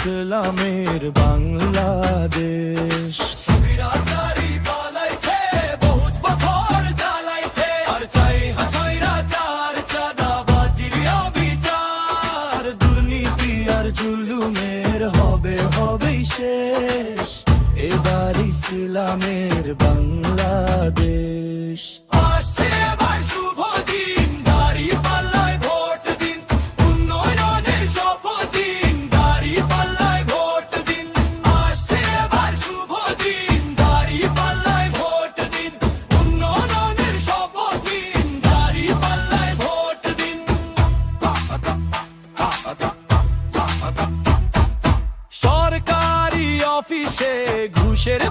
ইসলামের বাংলাদেশ। স্বৈরাচারী পালাইছে, বহুত বছর জ্বালাইছে, আর চাই স্বৈরাচার চাঁদাবাজির অবিচার। দুর্নীতি আর জুলুমের হবেই শেষ, এবার ইসলামের বাংলাদেশ। আসছে এবার শুভ দিন, দাঁড়িপাল্লায় ভোট দিন, উন্নয়নের শপথ দিন, দাঁড়িপাল্লায় ভোট দিন। আসছে এবার শুভ দিন, দাঁড়িপাল্লায় ভোট দিন, উন্নয়নের শপথ দিন, দাঁড়িপাল্লায় ভোট দিন। সরকারি অফিসে ঘুষের